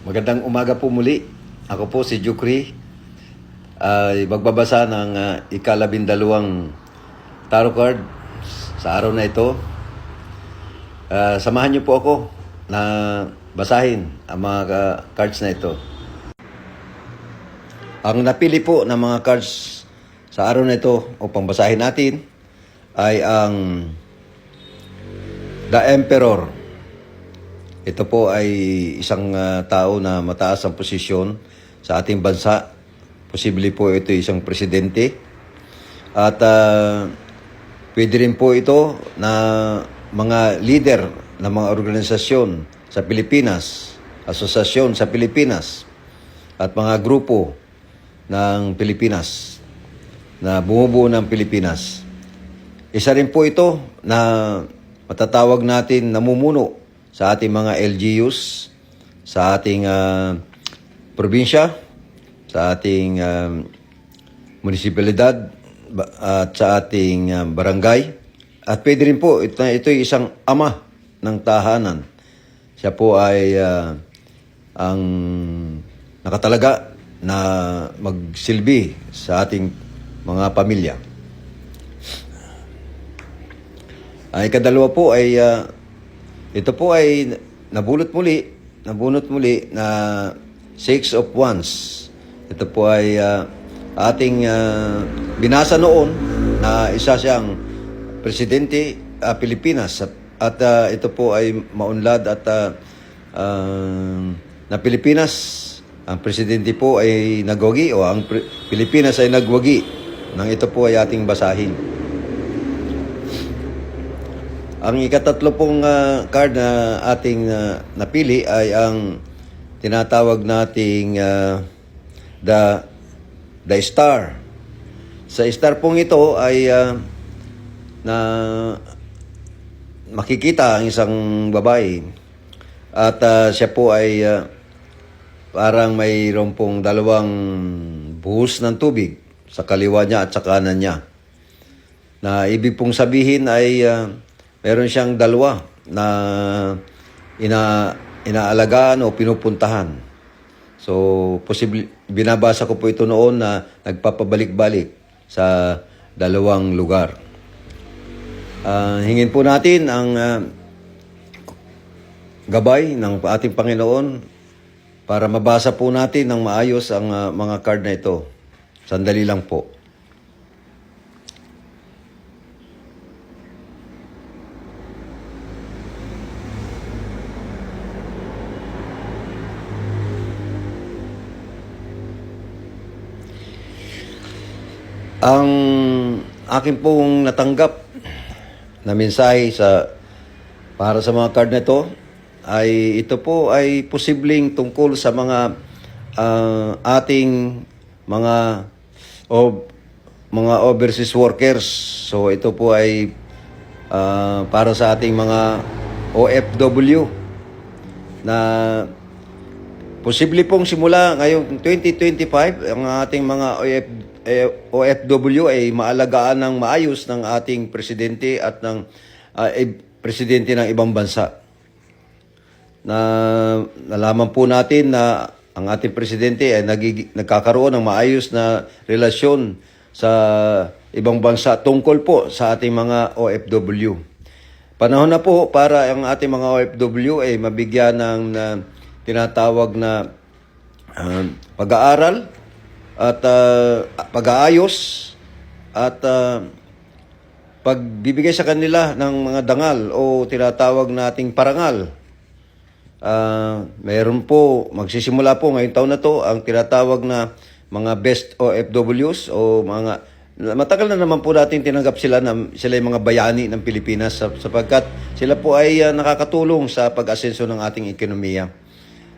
Magandang umaga po muli. Ako po si Jukri ay magbabasa ng ika-12 tarot card sa araw na ito. Samahan niyo po ako na basahin ang mga cards na ito. Ang napili po ng mga cards sa araw na ito upang basahin natin ay ang The Emperor. Ito po ay isang tao na mataas ang posisyon sa ating bansa. Posible po ito isang presidente. At pwede rin po ito na mga leader ng mga organisasyon sa Pilipinas, asosasyon sa Pilipinas, at mga grupo ng Pilipinas na bumubuo ng Pilipinas. Isa rin po ito na matatawag natin namumuno sa ating mga LGUs, sa ating probinsya, sa ating munisipalidad, at sa ating barangay. At pwede rin po, ito ay isang ama ng tahanan. Siya po ay ang nakatalaga na magsilbi sa ating mga pamilya. Ang ikadalawa po ay ito po ay nabunot muli na Six of Wands. Ito po ay ating binasa noon na isa siyang presidente Pilipinas at ito po ay maunlad at na Pilipinas, ang presidente po ay nagwagi o ang Pilipinas ay nagwagi nang ito po ay ating basahin. Ang ikatatlo pong card na ating napili ay ang tinatawag nating the Star. Sa Star pong ito ay na makikita ang isang babae at siya po ay parang mayroon pong dalawang buhos ng tubig sa kaliwa niya at sa kanan niya. Na ibig pong sabihin ay meron siyang dalawa na inaalagaan o pinupuntahan. So, binabasa ko po ito noon na nagpapabalik-balik sa dalawang lugar. Hingin po natin ang gabay ng ating Panginoon para mabasa po natin ng maayos ang mga card na ito. Sandali lang po. Ang akin pong natanggap na mensahe para sa mga card na ito ay ito po ay posibleng tungkol sa mga ating mga overseas workers. So ito po ay para sa ating mga OFW na posible pong simula ngayong 2025 ang ating mga OFW ay maalagaan ng maayos ng ating presidente at ng presidente ng ibang bansa. Nalaman po natin na ang ating presidente ay nagkakaroon ng maayos na relasyon sa ibang bansa tungkol po sa ating mga OFW. Panahon na po para ang ating mga OFW ay mabigyan ng tinatawag na pag-aaral at pag-aayos at pagbibigay sa kanila ng mga dangal o tinatawag nating parangal. Mayroon po, magsisimula po ngayong taon na to ang tinatawag na mga best OFWs o mga matagal na naman po natin tinanggap sila na sila yung mga bayani ng Pilipinas sapagkat sila po ay nakakatulong sa pag-asenso ng ating ekonomiya.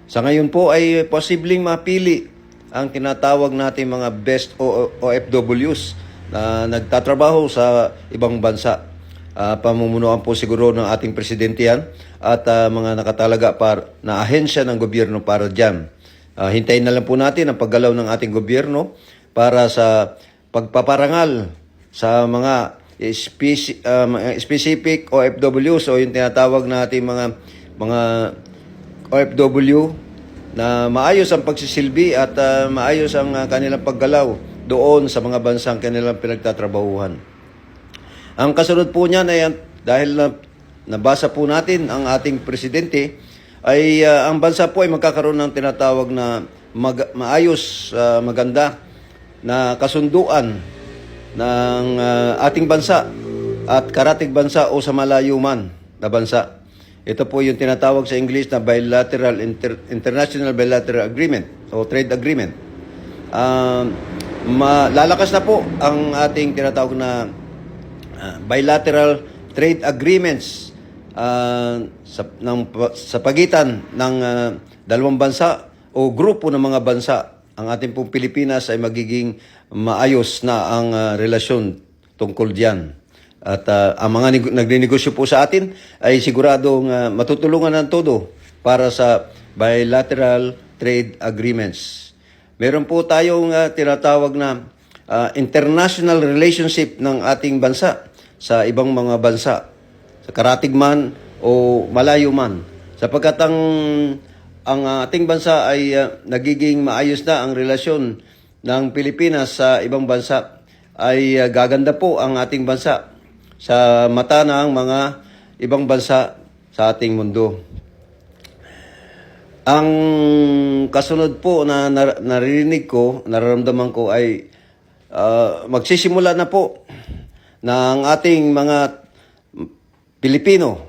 Sa ngayon po ay posibleng mapili ang tinatawag natin mga best OFWs na nagtatrabaho sa ibang bansa. Pamumunuan po siguro ng ating presidente yan at mga nakatalaga na ahensya ng gobyerno para dyan. Hintayin na lang po natin ang paggalaw ng ating gobyerno para sa pagpaparangal sa mga specific OFWs o yung tinatawag natin mga OFW na maayos ang pagsisilbi at maayos ang kanilang paggalaw doon sa mga bansang kanilang pinagtatrabahuhan. Ang kasunod po niyan ay dahil nabasa po natin ang ating presidente ay ang bansa po ay magkakaroon ng tinatawag na maayos, maganda na kasunduan ng ating bansa at karatig bansa o sa malayo man na bansa. Ito po yung tinatawag sa English na International Bilateral Agreement o Trade Agreement. Lalakas na po ang ating tinatawag na bilateral trade agreements sa pagitan ng dalawang bansa o grupo ng mga bansa. Ang ating pong Pilipinas ay magiging maayos na ang relasyon tungkol diyan. At ang mga nagninegosyo po sa atin ay siguradong matutulungan ng todo para sa bilateral trade agreements. Meron po tayong tinatawag na international relationship ng ating bansa sa ibang mga bansa, sa karatig man o malayo man. Sapagkat ang ating bansa ay nagiging maayos na ang relasyon ng Pilipinas sa ibang bansa, ay gaganda po ang ating bansa sa mata ng mga ibang bansa sa ating mundo. Ang kasunod po na narinig ko, nararamdaman ko ay magsisimula na po ng ating mga Pilipino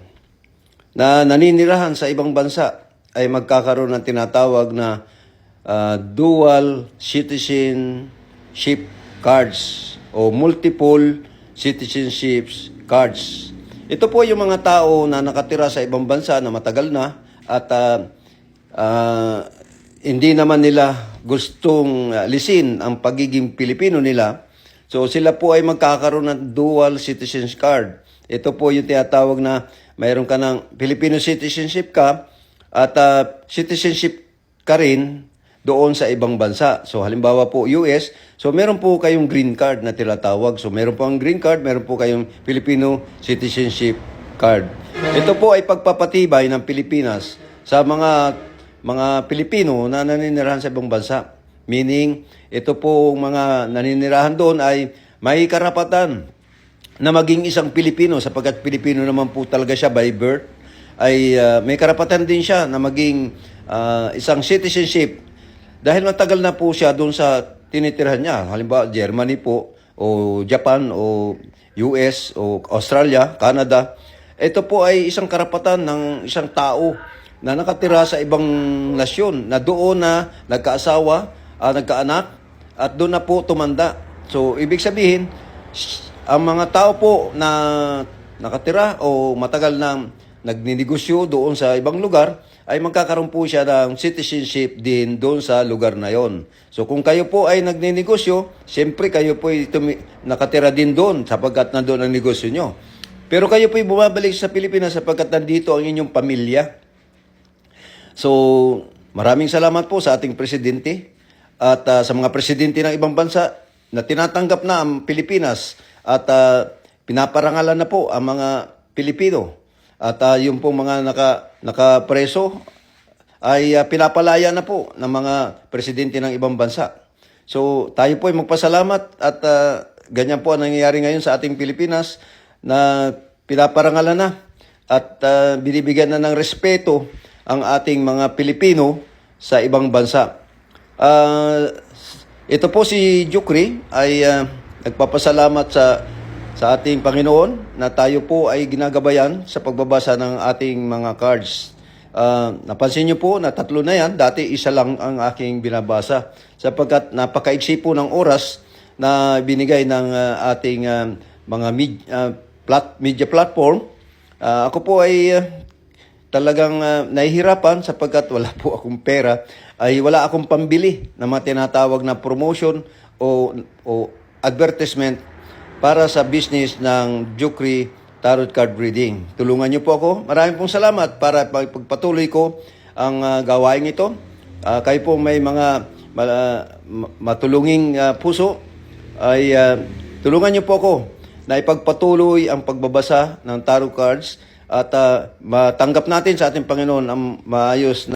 na naninirahan sa ibang bansa ay magkakaroon ng tinatawag na dual citizenship cards o multiple citizenships cards. Ito po yung mga tao na nakatira sa ibang bansa na matagal na at hindi naman nila gustong lisin ang pagiging Pilipino nila. So sila po ay magkakaroon ng dual citizenship card. Ito po yung tinatawag na mayroon ka ng Filipino citizenship ka at citizenship ka rin doon sa ibang bansa. So halimbawa po US, so meron po kayong green card na tinatawag. So meron po ang green card, meron po kayong Filipino citizenship card. Ito po ay pagpapatibay ng Pilipinas sa mga Pilipino na naninirahan sa ibang bansa. Meaning, ito po mga naninirahan doon ay may karapatan na maging isang Pilipino sapagkat Pilipino naman po talaga siya by birth, ay may karapatan din siya na maging isang citizenship dahil matagal na po siya doon sa tinitirhan niya. Halimbawa, Germany po, o Japan, o US, o Australia, Canada. Ito po ay isang karapatan ng isang tao na nakatira sa ibang nasyon, na doon na nagkaasawa, nagkaanak, at doon na po tumanda. So, ibig sabihin, ang mga tao po na nakatira o matagal na nagninegosyo doon sa ibang lugar, ay magkakaroon po siya ng citizenship din doon sa lugar na yon. So kung kayo po ay nagninegosyo, siyempre kayo po ay nakatira din doon sapagkat nandoon ang negosyo nyo. Pero kayo po ay bumabalik sa Pilipinas sapagkat nandito ang inyong pamilya. So maraming salamat po sa ating presidente at sa mga presidente ng ibang bansa na tinatanggap na ang Pilipinas at pinaparangalan na po ang mga Pilipino. At yung pong mga nakapreso ay pinapalaya na po ng mga presidente ng ibang bansa. So tayo po ay magpasalamat at ganyan po ang nangyayari ngayon sa ating Pilipinas na pinaparangalan na at binibigyan na ng respeto ang ating mga Pilipino sa ibang bansa. Ito po si Jukri ay nagpapasalamat sa ating Panginoon na tayo po ay ginagabayan sa pagbabasa ng ating mga cards. Napansin niyo po na 3 na yan, dati isa lang ang aking binabasa sapagkat napakaiksi po ng oras na binigay ng ating mga media platform. Ako po ay talagang nahihirapan sapagkat wala po akong pera, ay wala akong pambili na mga tinatawag na promotion o advertisement para sa business ng Jukri Tarot Card Reading. Tulungan niyo po ako. Maraming pong salamat para pagpatuloy ko ang gawain ito. Kayo po may mga matulunging puso, ay tulungan niyo po ako na ipagpatuloy ang pagbabasa ng tarot cards at matanggap natin sa ating Panginoon ang maayos na